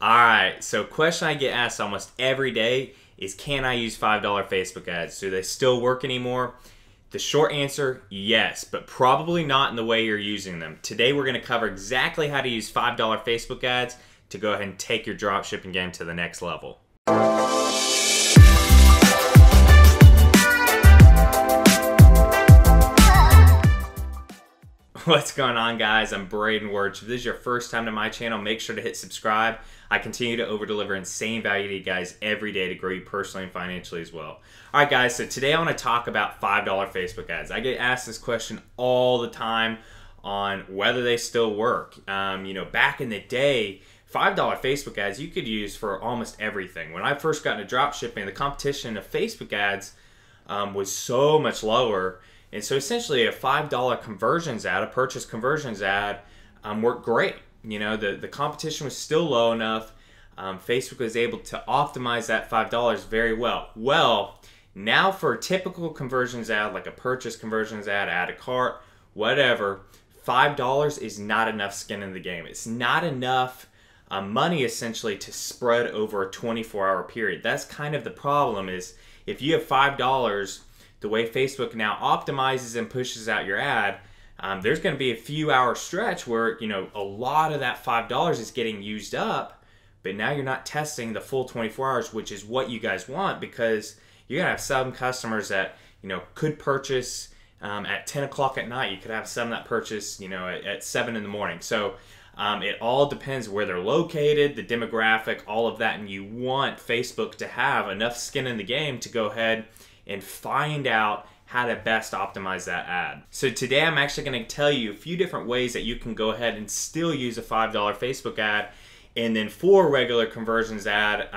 Alright, so question I get asked almost every day is, can I use $5 Facebook ads? Do they still work anymore? The short answer, yes, but probably not in the way you're using them. Today we're going to cover exactly how to use $5 Facebook ads to go ahead and take your dropshipping game to the next level. What's going on, guys? I'm Braden Wuerch. If this is your first time to my channel, make sure to hit subscribe. I continue to over-deliver insane value to you guys every day to grow you personally and financially as well. Alright guys, so today I want to talk about $5 Facebook ads. I get asked this question all the time on whether they still work. Back in the day, $5 Facebook ads you could use for almost everything. When I first got into dropshipping, the competition of Facebook ads was so much lower. And so essentially a $5 conversions ad, a purchase conversions ad, worked great. The competition was still low enough. Facebook was able to optimize that $5 very well. Well, now for a typical conversions ad, like a purchase conversions ad, add a cart, whatever, $5 is not enough skin in the game. It's not enough money essentially to spread over a 24-hour period. That's kind of the problem, is if you have $5, the way Facebook now optimizes and pushes out your ad, there's going to be a few hour stretch where a lot of that $5 is getting used up, but now you're not testing the full 24 hours, which is what you guys want, because you're going to have some customers that could purchase at 10 o'clock at night. You could have some that purchase at 7 in the morning. So it all depends where they're located, the demographic, all of that, and you want Facebook to have enough skin in the game to go ahead and find out how to best optimize that ad. So today I'm actually going to tell you a few different ways that you can go ahead and still use a $5 Facebook ad, and then for a regular conversions ad,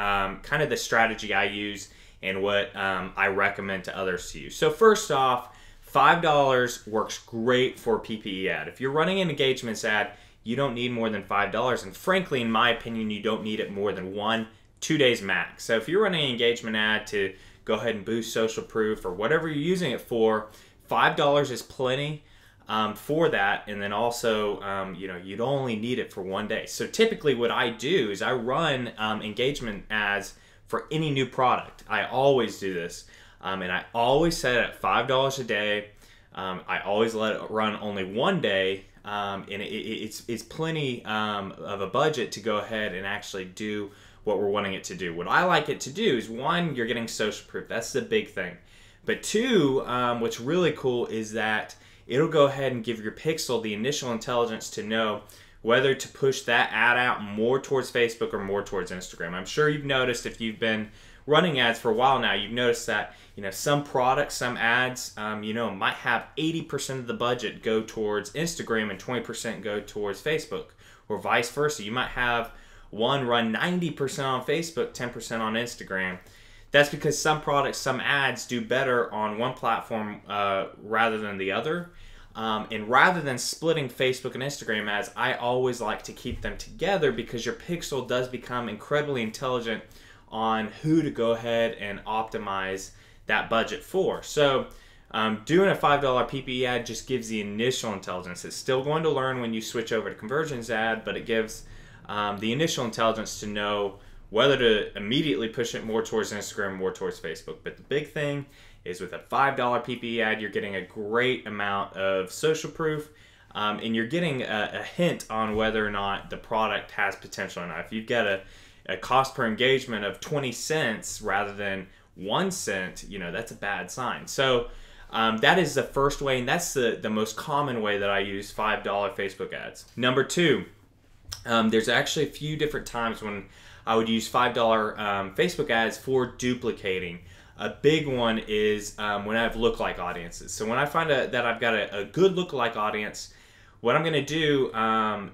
kind of the strategy I use and what I recommend to others to use. So first off, $5 works great for a PPE ad. If you're running an engagements ad, you don't need more than $5, and frankly, in my opinion, you don't need it more than 1-2 days max. So if you're running an engagement ad to go ahead and boost social proof or whatever you're using it for, $5 is plenty for that. And then also, you'd only need it for 1 day. So typically what I do is I run engagement ads for any new product. I always do this. And I always set it at $5 a day. I always let it run only 1 day. And it's plenty of a budget to go ahead and actually do what we're wanting it to do. What I like it to do is, 1, you're getting social proof. That's the big thing. But 2, what's really cool is that it'll go ahead and give your pixel the initial intelligence to know whether to push that ad out more towards Facebook or more towards Instagram. I'm sure you've noticed, if you've been running ads for a while now, you've noticed that some products, some ads, might have 80% of the budget go towards Instagram and 20% go towards Facebook, or vice versa. You might have one run 90% on Facebook, 10% on Instagram. That's because some products, some ads do better on one platform rather than the other. And rather than splitting Facebook and Instagram ads, I always like to keep them together, because your pixel does become incredibly intelligent on who to go ahead and optimize that budget for. So doing a $5 PPE ad just gives the initial intelligence. It's still going to learn when you switch over to conversions ad, but it gives the initial intelligence to know whether to immediately push it more towards Instagram, more towards Facebook. But the big thing is, with a $5 PPE ad, you're getting a great amount of social proof, and you're getting a hint on whether or not the product has potential or not. If you've got a cost per engagement of 20 cents rather than 1 cent, that's a bad sign. So that is the first way, and that's the most common way that I use $5 Facebook ads. Number 2, there's actually a few different times when I would use $5 Facebook ads for duplicating. A big one is when I have lookalike audiences. So when I find that I've got a good lookalike audience, what I'm going to do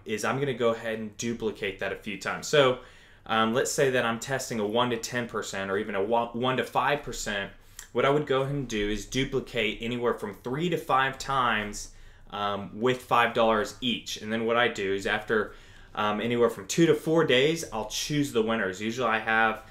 is I'm going to go ahead and duplicate that a few times. So let's say that I'm testing a 1 to 10% or even a 1 to 5%. What I would go ahead and do is duplicate anywhere from 3 to 5 times with $5 each. And then what I do is, after anywhere from 2 to 4 days, I'll choose the winners. Usually I have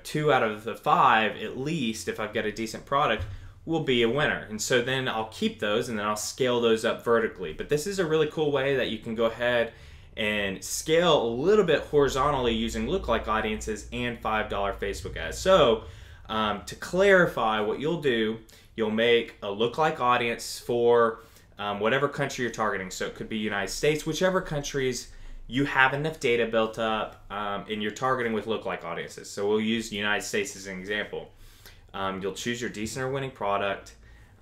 2 out of the 5 at least, if I've got a decent product, will be a winner. And so then I'll keep those, and then I'll scale those up vertically. But this is a really cool way that you can go ahead and scale a little bit horizontally using lookalike audiences and $5 Facebook ads. So to clarify, what you'll do, you'll make a lookalike audience for whatever country you're targeting. So it could be United States, whichever countries you have enough data built up and you're targeting with lookalike audiences. So we'll use the United States as an example. You'll choose your decent or winning product,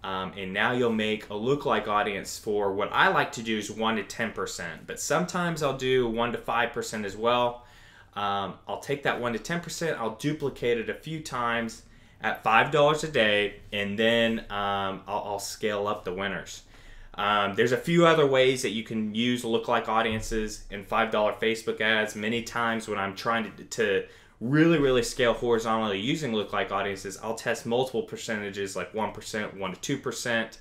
and now you'll make a lookalike audience for what I like to do is 1 to 10%, but sometimes I'll do 1 to 5% as well. I'll take that 1 to 10%, I'll duplicate it a few times at $5 a day, and then I'll scale up the winners. There's a few other ways that you can use lookalike audiences and $5 Facebook ads. Many times when I'm trying to really scale horizontally using lookalike audiences, I'll test multiple percentages like 1%, 1 to 2%,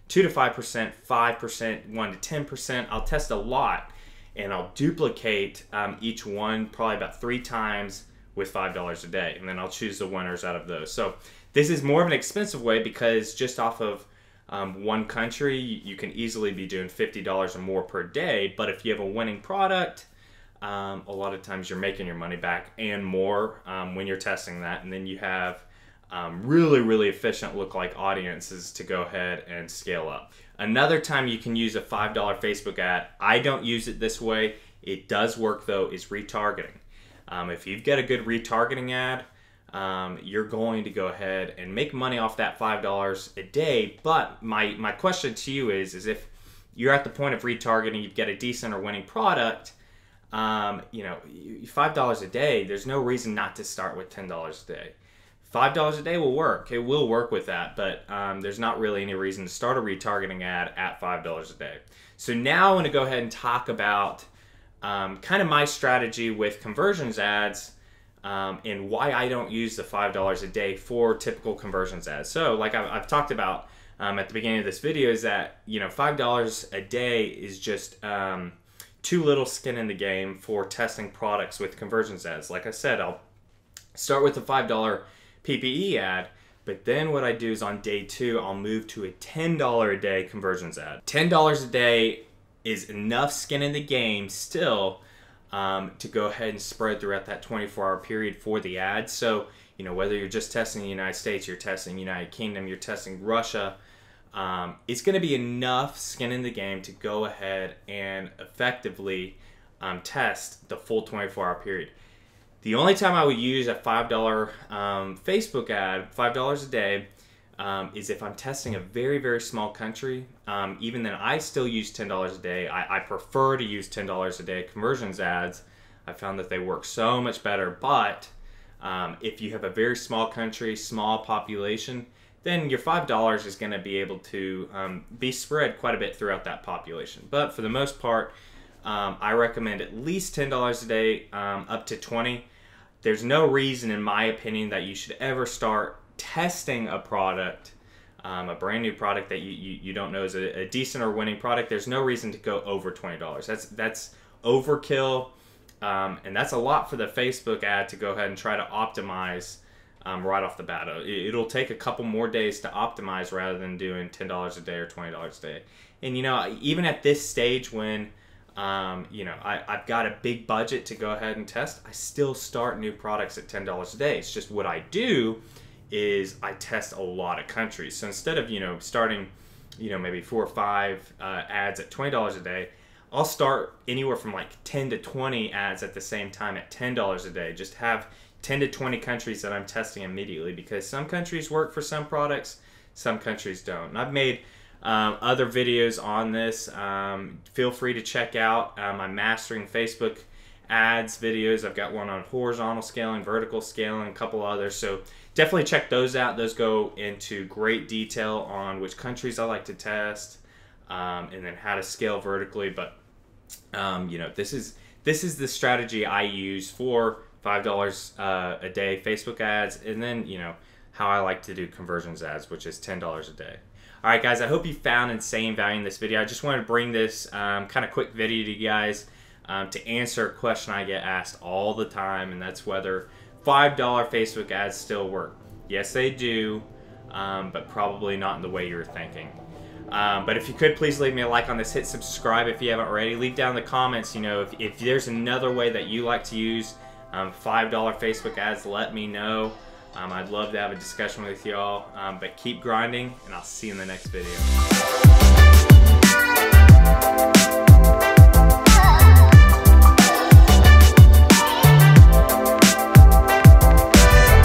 2 to 5%, 5%, 1 to 10%. I'll test a lot, and I'll duplicate each one probably about 3 times with $5 a day, and then I'll choose the winners out of those. So this is more of an expensive way because just off of one country, you can easily be doing $50 or more per day. But if you have a winning product, a lot of times you're making your money back and more when you're testing that. And then you have really efficient lookalike audiences to go ahead and scale up. Another time you can use a $5 Facebook ad, I don't use it this way, it does work though, is retargeting. If you've got a good retargeting ad, you're going to go ahead and make money off that $5 a day. But my question to you is if you're at the point of retargeting, you've got a decent or winning product, you know, $5 a day, there's no reason not to start with $10 a day. $5 a day will work. It will work with that, but there's not really any reason to start a retargeting ad at $5 a day. So now I want to go ahead and talk about kind of my strategy with conversions ads and why I don't use the $5 a day for typical conversions ads. So like I've talked about at the beginning of this video is that, you know, $5 a day is just too little skin in the game for testing products with conversions ads. Like I said, I'll start with a $5 PPE ad, but then what I do is on day 2, I'll move to a $10 a day conversions ad. $10 a day is enough skin in the game still to go ahead and spread throughout that 24-hour period for the ad. So, you know, whether you're just testing the United States, you're testing United Kingdom, you're testing Russia, it's going to be enough skin in the game to go ahead and effectively test the full 24-hour period. The only time I would use a $5 Facebook ad, $5 a day, is if I'm testing a very small country. Even then, I still use $10 a day. I prefer to use $10 a day conversions ads. I found that they work so much better. But if you have a very small country, small population, then your $5 is going to be able to be spread quite a bit throughout that population. But for the most part, I recommend at least $10 a day, up to $20. There's no reason, in my opinion, that you should ever start testing a product, a brand new product that you don't know is a decent or winning product. There's no reason to go over $20. That's overkill, and that's a lot for the Facebook ad to go ahead and try to optimize right off the bat. It'll take a couple more days to optimize rather than doing $10 a day or $20 a day. And you know, even at this stage when you know, I've got a big budget to go ahead and test, I still start new products at $10 a day. It's just what I do is I test a lot of countries. So instead of, you know, starting, you know, maybe 4 or 5 ads at $20 a day, I'll start anywhere from like 10 to 20 ads at the same time at $10 a day. Just have 10 to 20 countries that I'm testing immediately, because some countries work for some products, some countries don't. And I've made other videos on this. Feel free to check out my Mastering Facebook Ads videos. I've got one on horizontal scaling, vertical scaling, a couple others. So definitely check those out. Those go into great detail on which countries I like to test, and then how to scale vertically. But you know, this is the strategy I use for $5 a day Facebook ads, and then, you know, how I like to do conversions ads, which is $10 a day. All right, guys, I hope you found insane value in this video. I just wanted to bring this kind of quick video to you guys to answer a question I get asked all the time, and that's whether $5 Facebook ads still work. Yes, they do, but probably not in the way you're thinking. But if you could, please leave me a like on this. Hit subscribe if you haven't already. Leave down in the comments, if there's another way that you like to use $5 Facebook ads, let me know. I'd love to have a discussion with y'all. But keep grinding, and I'll see you in the next video.